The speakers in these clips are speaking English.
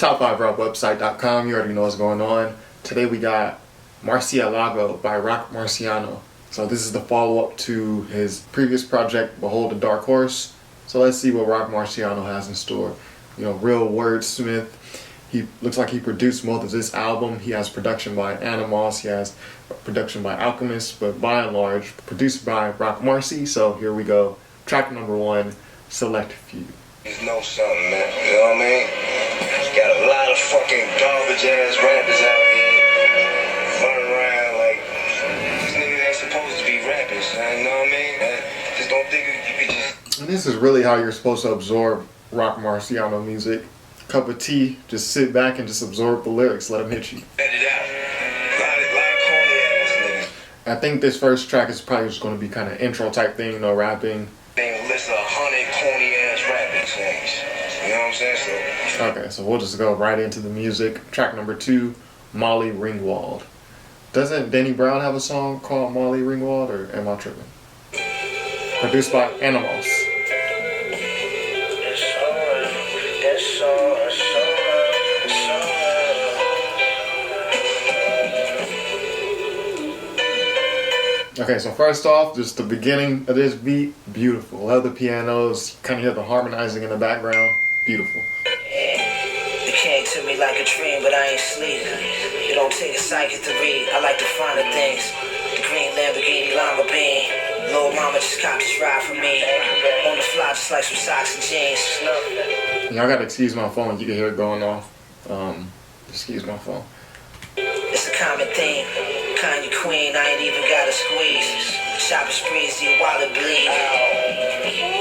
top5rapwebsite.com. You already know what's going on. Today we got Marcielago by Roc Marciano. So this is the follow-up to his previous project, Behold the Dark Horse. So let's see what Roc Marciano has in store. You know, real wordsmith. He looks like he produced most of this album. He has production by Animals. He has production by Alchemist, but by and large, produced by Roc Marci. So here we go. Track number 1, Select Few. You know something, man. You know what I mean? Got a lot of fucking garbage ass rappers out here running around like these niggas ain't supposed to be rappers. You know what I mean? Just don't think you could just. And this is really how you're supposed to absorb Roc Marciano music. Cup of tea, just sit back and just absorb the lyrics, let them hit you. Let it out. A lot of corny ass niggas. I think this first track is probably just going to be kind of intro type thing, you know, rapping. They list 100 corny ass rapping things. You know what I'm saying? Okay, so we'll just go right into the music. Track number 2, Molly Ringwald. Doesn't Danny Brown have a song called Molly Ringwald, or am I tripping? Produced by Animals. Okay, so first off, just the beginning of this beat, beautiful. Love the pianos, kind of hear the harmonizing in the background, beautiful. It came to me like a dream, but I ain't sleep. You don't take a psychic to read, I like to find the things. The green Lamborghini Lima Bean. Little mama just copped this ride for me. On the fly just like some socks and jeans. Y'all gotta excuse my phone, you can hear it going off. Excuse my phone. It's a common theme. Kanye Queen, I ain't even got a squeeze. Shopping sprees till your wallet bleed.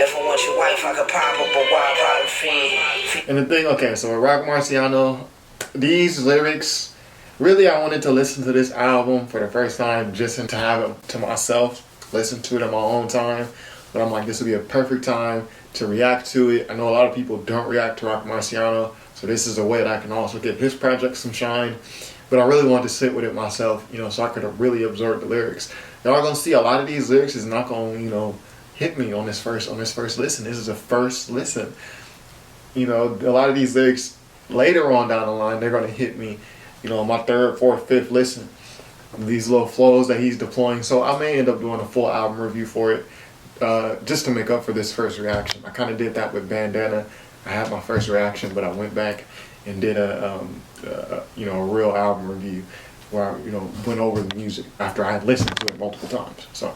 If I want your wife, I could pop up a wild bottom feed. And the thing, okay, so with Roc Marciano, these lyrics, really I wanted to listen to this album for the first time just to have it to myself, listen to it on my own time. But I'm like, this would be a perfect time to react to it. I know a lot of people don't react to Roc Marciano, so this is a way that I can also give his project some shine. But I really wanted to sit with it myself, you know, so I could really absorb the lyrics. Y'all gonna see a lot of these lyrics is not gonna, you know, hit me on this first listen. This is a first listen. You know, a lot of these lyrics later on down the line, they're gonna hit me, you know, my 3rd, 4th, 5th listen. These little flows that he's deploying. So I may end up doing a full album review for it, just to make up for this first reaction. I kind of did that with Bandana. I had my first reaction, but I went back and did a real album review where I, you know, went over the music after I had listened to it multiple times. So,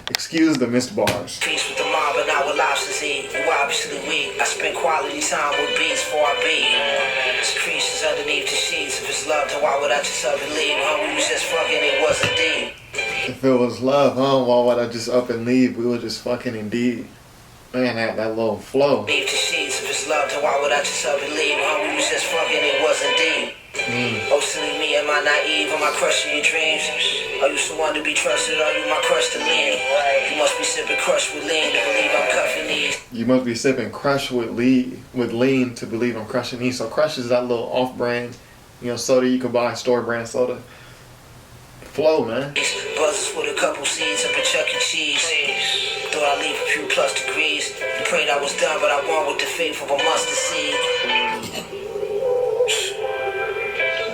excuse the missed bars. Peace with the mob, but not with lobsters eat. You obviously weak. I spend quality time with beats before I beat. There's creases underneath the sheets. If it's love, then why would I just up and leave? We was just fucking, it wasn't deep. If it was love, why would I just up and leave? We were just fucking indeed. Man, that little flow. Beneath the sheets, if it's love, then why would I just up and leave? We was just fucking, it wasn't deep. Oh, silly me, am I naive? Am I crushing your dreams? Are you someone to be trusted? Are you my crush to lean? You must be sipping crush with lean to believe I'm cuffing these. You must be sipping crush with lean to believe I'm crushing these. So crush is that little off-brand, you know, soda you can buy, store brand soda. Flow, man. Buzzes with a couple seeds up in Chuck E. Cheese. Thought I'd leave a few plus degrees. You prayed I was done, but I won with the faith of a mustard seed.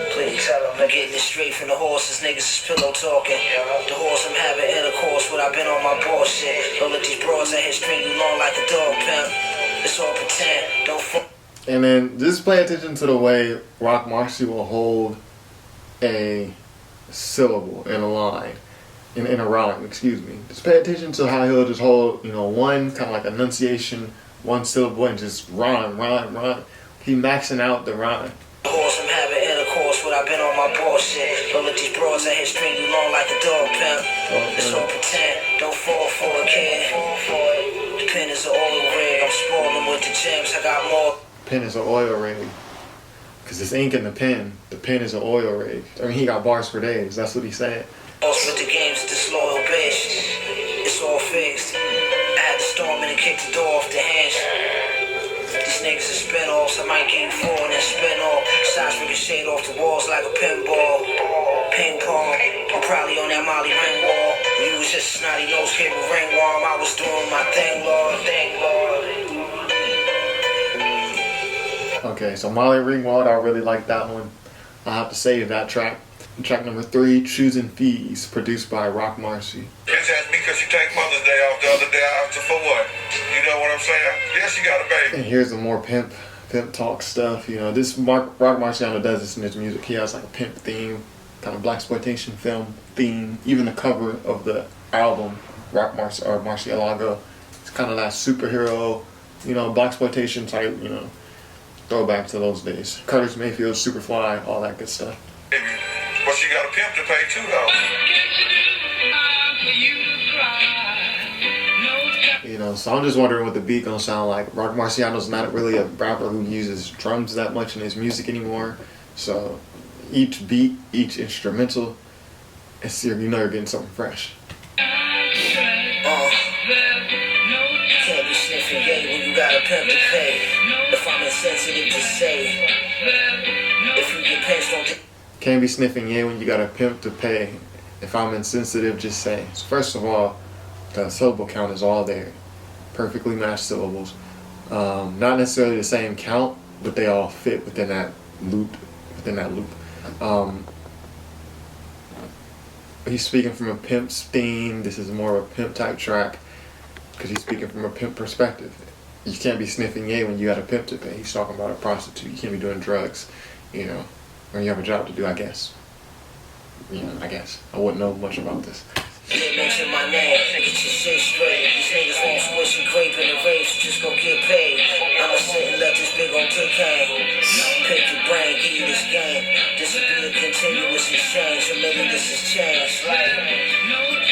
Please, I'm getting it straight from the horses. Niggas is pillow talking. The horse I'm having intercourse with. I've been on my bullshit. Don't let these broads out here string you long like a dog pimp. It's all pretend. Don't fuck. And then just pay attention to the way Roc Marci will hold a syllable in a line, in a rhyme, excuse me. Just pay attention to how he'll just hold, you know, one kind of like enunciation, one syllable, and just rhyme. He maxing out the rhyme. Horse I'm having intercourse with. I've been on my bullshit. Don't let these broads out here string you long like a dog pimp. It's all pretend. Don't fall for a kid. The pen is an oil rig. I'm spoiling with the gems. I got more. Pen is an oil rig. Because it's ink in the pen. The pen is an oil rig. I mean, he got bars for days. That's what he said. With the games, disloyal bitch. It's all fixed. I had to storm in and kick the door off the hinge. These niggas are spin-offs. I might get you four and then spin off. Shots ricochet off the walls like a pinball. Ping pong. I'm probably on that Molly Ringwald. You was just a snotty nose kid with ringworm. I was doing my thing, Lord. Okay, so Molly Ringwald, I really like that one. I'll have to save that track. Track number 3, Choosin Fees, produced by Roc Marci. Bitch asked me because you take Mother's Day off the other day. I asked her for what? You know what I'm saying? Yeah, she got a baby. And here's the more pimp talk stuff. You know, this Roc Marciano does this in his music. He has like a pimp theme, kind of blaxploitation film theme. Even the cover of the album, Marcielago, it's kind of that superhero, you know, blaxploitation type, you know, throwback to those days. Curtis Mayfield, Superfly, all that good stuff. Baby. But she got a pimp to pay too, though. You know, so I'm just wondering what the beat gonna sound like. Roc Marciano's not really a rapper who uses drums that much in his music anymore. So each beat, each instrumental, you know you're getting something fresh. Can't be sniffing gay when you got a pimp to pay. If I'm insensitive, just say. If you get pissed, don't. Can't be sniffing yay when you got a pimp to pay. If I'm insensitive, just say. So first of all, the syllable count is all there. Perfectly matched syllables. Not necessarily the same count, but they all fit within that loop. He's speaking from a pimp's theme. This is more of a pimp type track because he's speaking from a pimp perspective. You can't be sniffing yay when you got a pimp to pay. He's talking about a prostitute. You can't be doing drugs, you know, when you have a job to do, I guess. You know, I guess. I wouldn't know much about this. They mention my name, get your shit straight. These niggas won't squish and grape in the race, just go get paid. I'ma sit and let this big old dick hang. Pick your brain, give you this game. This will be a continuous exchange, or maybe this is change.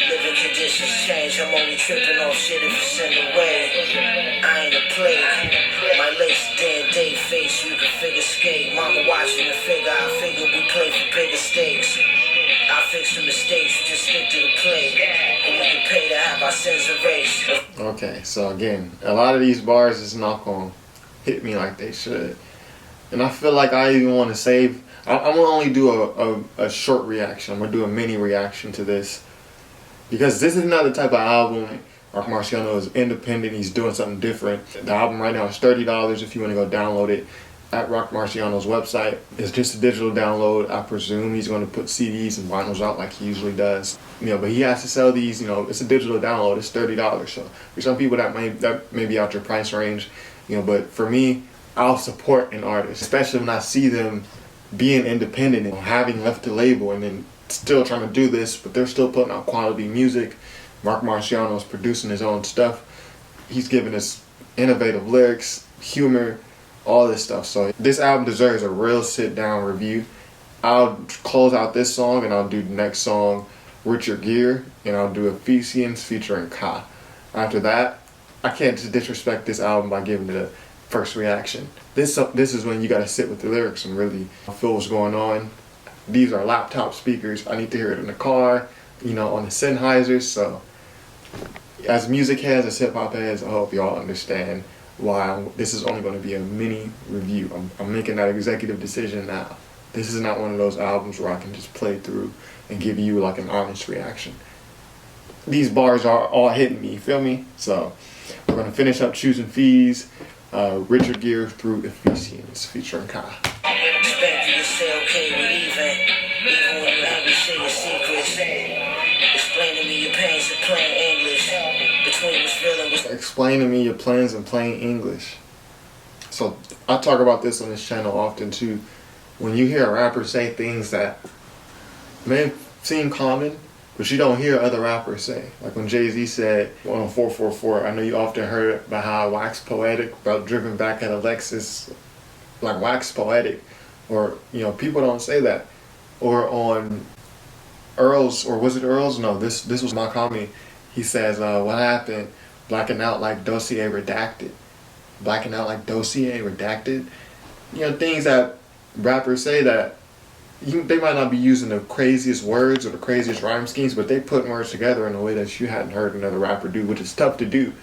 Living conditions change, I'm only tripping off shit if it's in the way. I ain't a plague, my lace dead day face, you can figure skate. Mama watching the figure, I figure we play for bigger stakes. I fix the mistakes, you just stick to the play. And we can pay to have our sins erased. Okay, so again, a lot of these bars is not gonna hit me like they should. And I feel like I even want to save. I'm gonna only do a short reaction. I'm gonna do a mini reaction to this. Because this is another type of album. Roc Marciano is independent, he's doing something different. The album right now is $30 if you want to go download it at Roc Marciano's website. It's just a digital download. I presume he's going to put CDs and vinyls out like he usually does. You know, but he has to sell these, you know, it's a digital download, it's $30. So for some people that may be out your price range, you know, but for me, I'll support an artist, especially when I see them being independent and having left the label and then still trying to do this, but they're still putting out quality music. Roc Marciano is producing his own stuff. He's giving us innovative lyrics, humor, all this stuff. So this album deserves a real sit-down review. I'll close out this song and I'll do the next song, Richard Gere, and I'll do Ephesians featuring Ka. After that, I can't just disrespect this album by giving it a first reaction. This is when you gotta sit with the lyrics and really feel what's going on. These are laptop speakers. I need to hear it in the car, you know, on the Sennheisers. So as music heads, as hip hop heads, I hope y'all understand why this is only going to be a mini review. I'm making that executive decision now. This is not one of those albums where I can just play through and give you like an honest reaction. These bars are all hitting me, you feel me? So we're going to finish up Choosin Fees, Richard Gere through Ephesians featuring Ka. Expect you to say okay, we even when you have me share your secrets. Explain to me your pains in plain English. Between what's feeling was. Explain to me your plans in plain English. So I talk about this on this channel often too. When you hear a rapper say things that may seem common, but you don't hear other rappers say. Like when Jay-Z said on 444, I know you often heard about how I wax poetic, about driven back at a Lexus, like wax poetic. Or, you know, people don't say that. Or on Earl's, or was it Earl's? No, this was my comedy. He says, what happened? Blacking out like dossier redacted. Blacking out like dossier redacted. You know, things that rappers say that they might not be using the craziest words or the craziest rhyme schemes, but they put words together in a way that you hadn't heard another rapper do, which is tough to do.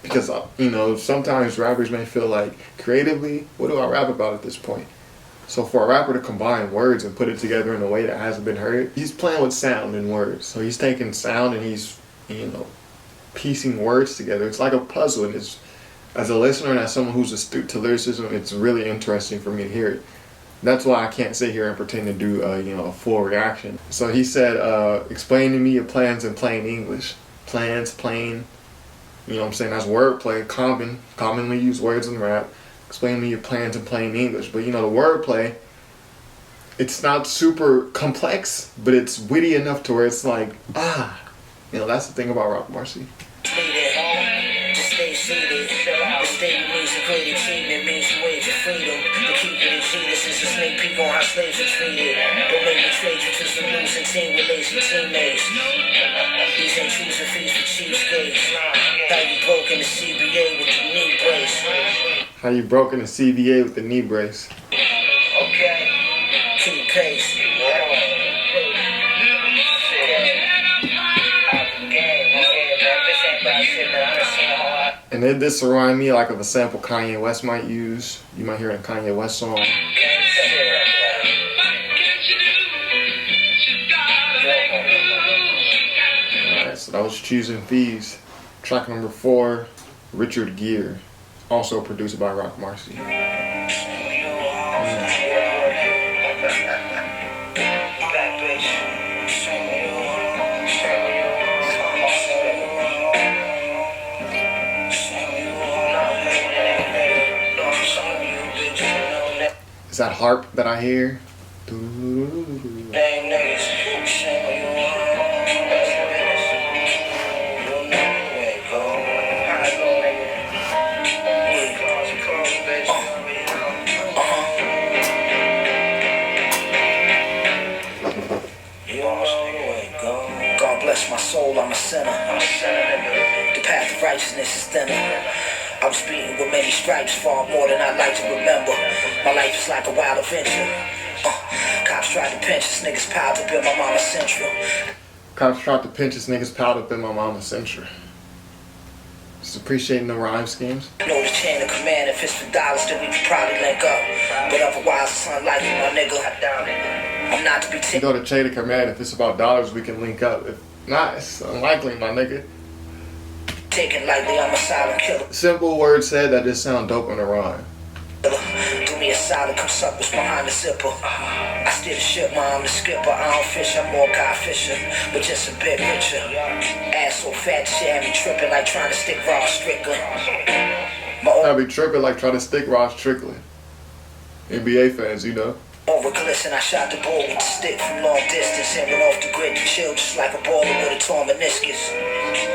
Because, you know, sometimes rappers may feel like, creatively, what do I rap about at this point? So for a rapper to combine words and put it together in a way that hasn't been heard, he's playing with sound and words. So he's taking sound and he's, you know, piecing words together. It's like a puzzle, and it's as a listener and as someone who's astute to lyricism, it's really interesting for me to hear it. That's why I can't sit here and pretend to do a full reaction. So he said, explain to me your plans in plain English. Plans, plain, you know what I'm saying? That's wordplay, commonly used words in rap. Explain to me your plans in plain English. But the wordplay, it's not super complex, but it's witty enough to where it's like, that's the thing about Roc Marci. Great achievement means you wage your freedom. To keep it in G, this is a sneak peek on how slaves are treated. Don't make me trade you to some losing team with lazy teammates. These ain't Choosin Fees for cheapskates. How you broke in the CBA with the knee brace. How you broke in the CBA with the knee brace. Okay, keep pace. And then this remind me like of a sample Kanye West might use. You might hear it in a Kanye West song. Alright, so that was Choosin Fees. Track number 4, Richard Gere. Also produced by Roc Marci. Is that harp that I hear? God bless my soul, I'm a sinner. The path of righteousness is thinner. I was beaten with many stripes, far more than I'd like to remember. My life is like a wild adventure. Cops tried to pinch us, niggas piled up in my mama's central. Cops tried to pinch us, niggas piled up in my mama's central. Just appreciating the rhyme schemes. Know the chain of command, if it's for dollars, then we could probably link up. But otherwise, it's unlikely, my nigga. I'm not to be taken. You know the chain of command, if it's about dollars, we can link up. If not, it's unlikely, my nigga. Taken lightly, I'm a silent killer. Simple words said that just sound dope in a rhyme. Do me a solid, come suck what's behind the zipper. I steer the ship, I'm the skipper. I don't fish, I'm more guy fishing, but just a bit richer. Ass so fat, shit had me tripping like trying to stick raw Strickland. I be tripping like trying to stick Ross Strickland. NBA fans, Over glisten, I shot the ball with the stick from long distance and went off the grid to chill just like a baller with a torn meniscus.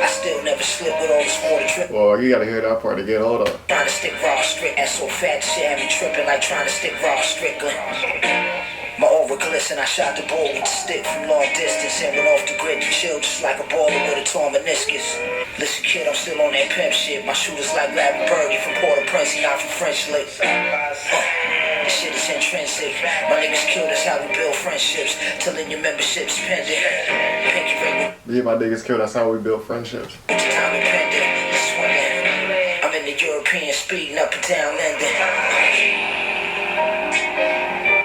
I still never slip with all this water drip. Well, you gotta hear that part to get hold up. Trying to stick raw Strickland. Ass so fat, shit had me tripping like trying to stick raw Strickland. My over glisten, I shot the ball with the stick from long distance and went off the grid to chill just like a baller with a torn meniscus. Listen, kid, I'm still on that pimp shit. My shooters like Larry Bird, he from Port-au-Prince, he not from French Lick. This shit is intrinsic. My niggas killed us how we build friendships. Till in your membership's pending. Pinky ring. Yeah, my niggas killed. That's how we build friendships. Time pending. Swinging. I'm in the European speeding up and down London.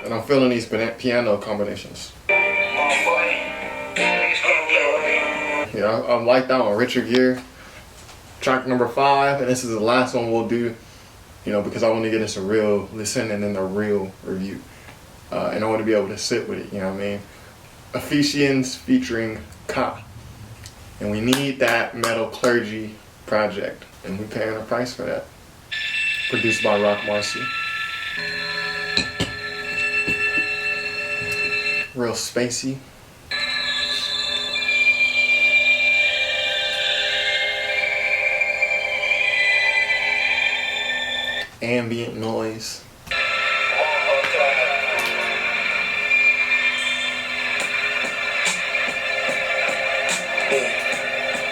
And I'm feeling these piano combinations. Yeah, I like that one. Richard Gere. Track number 5, and this is the last one we'll do. Because I want to get into real listen and then a real review. And I want to be able to sit with it, you know what I mean? Ephesians featuring Ka. And we need that metal clergy project. And we're paying a price for that. Produced by Roc Marci. Real spacey. Ambient noise.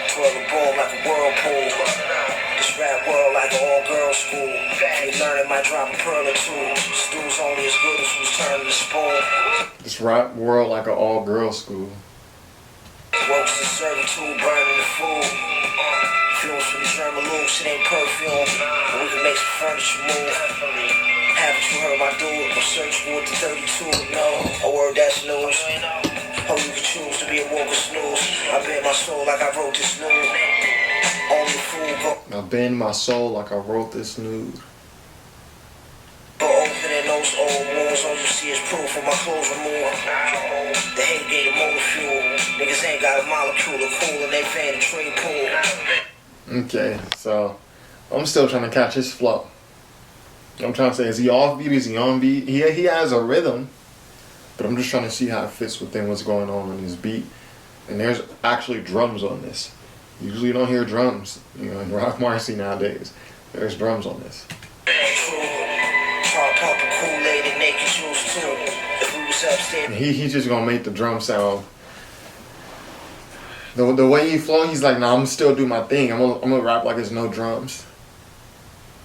Twirl the ball like a whirlpool. This rap world like an all-girls school. You learning might drop a pearl or two. Stew's only as good as who's turning the spoon. This rap world like an all-girls school. Ropes and servitude, burning the food. Fumes from the German loose, it ain't perfume. But we can make some furniture move. Haven't you heard my dude? I'm searching with the 32. No, a word that's news. Oh, you can choose to be a woke or snooze. I bet my soul like I wrote this news. Only a fool go. I bend my soul like I wrote this nude. But opening those old wounds, all you see is proof of my clothes removed. The hate gave motor fuel. Niggas ain't got a molecule of cool in they fan the trade pool. Okay, so I'm still trying to catch his flow. I'm trying to say, is he off beat? Is he on beat? He has a rhythm, but I'm just trying to see how it fits within what's going on his beat. And there's actually drums on this. Usually you don't hear drums, you know, in Roc Marci nowadays. There's drums on this. And he's just gonna make the drum sound. The way he flow, he's like, nah, I'm still do my thing. I'm gonna rap like there's no drums.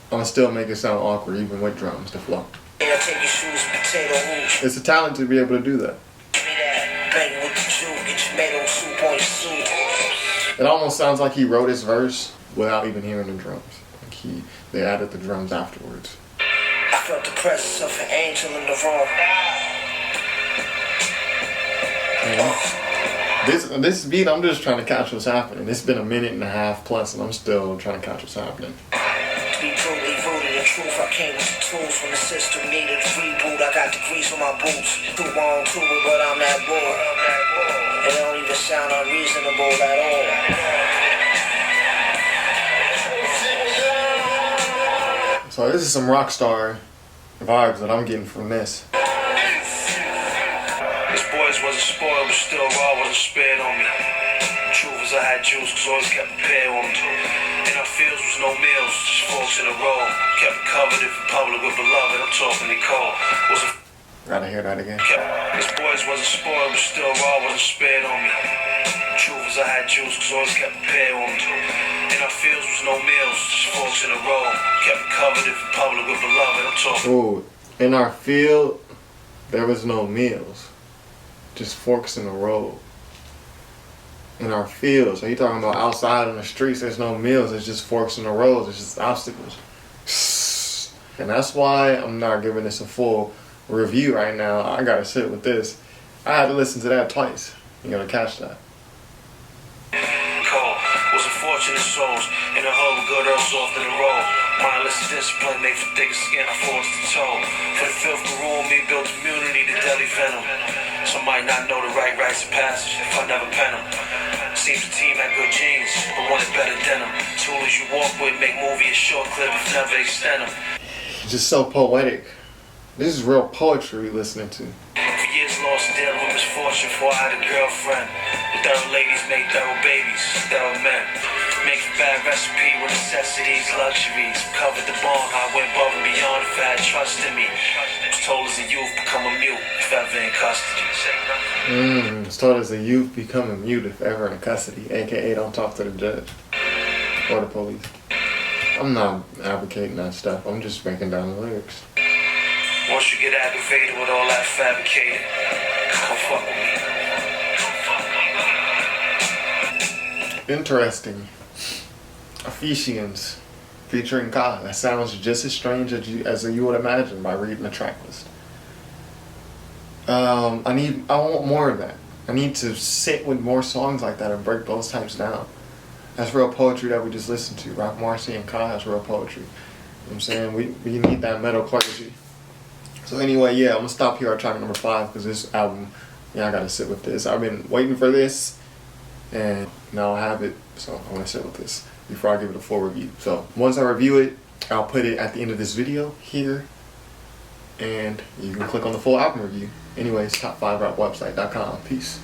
I'm gonna still make it sound awkward even with drums, the flow. It's a talent to be able to do that. It almost sounds like he wrote his verse without even hearing the drums. Like they added the drums afterwards. I felt the presence of an angel in the room. This beat, I'm just trying to catch what's happening. It's been a minute and a half plus, and I'm still trying to catch what's happening. To be brutally rooted in truth, I came with the tools when the system needed a reboot. I got the grease on my boots. Too long to it, but I'm that boy. It don't even sound unreasonable at all. So this is some rock star vibes that I'm getting from this. This boys wasn't spoiled, but still raw wasn't spared on me. The truth is I had juice, cause always kept prepared on me. In our fields was no meals, just forks in a row. Kept it covered if in public with beloved, I'm talking Nicole. Gotta hear that again. This boys wasn't spoiled, but still raw wasn't spared on me. The truth is I had juice, cause always kept prepared on me. In our fields was no meals, just forks in a row. Kept it covered if in public with beloved, I'm talking. Ooh, in our field, there was no meals. Just forks in the road. In our fields, so you talking about outside in the streets, there's no meals, it's just forks in the roads, it's just obstacles. And that's why I'm not giving this a full review right now. I gotta sit with this. I had to listen to that twice. You gotta catch that. Cold was unfortunate souls in a hole good or soft in the road. Mindless discipline made for thicker skin, I forced the toe. For the filth that ruined me, built immunity to deadly venom. Some might not know the right rites of passage if I never pen them. Seems the team had good genes, but wanted better denim. Tools you walk with make movie a short clip if never extend them. Just so poetic. This is real poetry listening to. For years lost dealing with misfortune before I had a girlfriend. The thorough ladies make thorough babies, thorough men. Make a bad recipe with necessities, luxuries. Covered the bond, I went above and beyond if I had trust in me. Was told as a youth, become a mute if ever in custody. Was told as a youth, become a mute if ever in custody, aka don't talk to the judge or the police. I'm not advocating that stuff, I'm just breaking down the lyrics. Once you get aggravated with all that fabricated, come fuck with me. Interesting. Ephesians featuring God. That sounds just as strange as you would imagine by reading the track list. I want more of that. I need to sit with more songs like that and break those types down. That's real poetry that we just listened to. Roc Marci and Kai, that's real poetry. You know what I'm saying? We need that metal clergy. So anyway, yeah, I'm gonna stop here at track number 5 because this album, I gotta sit with this. I've been waiting for this, and now I have it, so I wanna sit with this before I give it a full review. So once I review it, I'll put it at the end of this video here, and you can click on the full album review. Anyways, top5rapwebsite.com. Peace.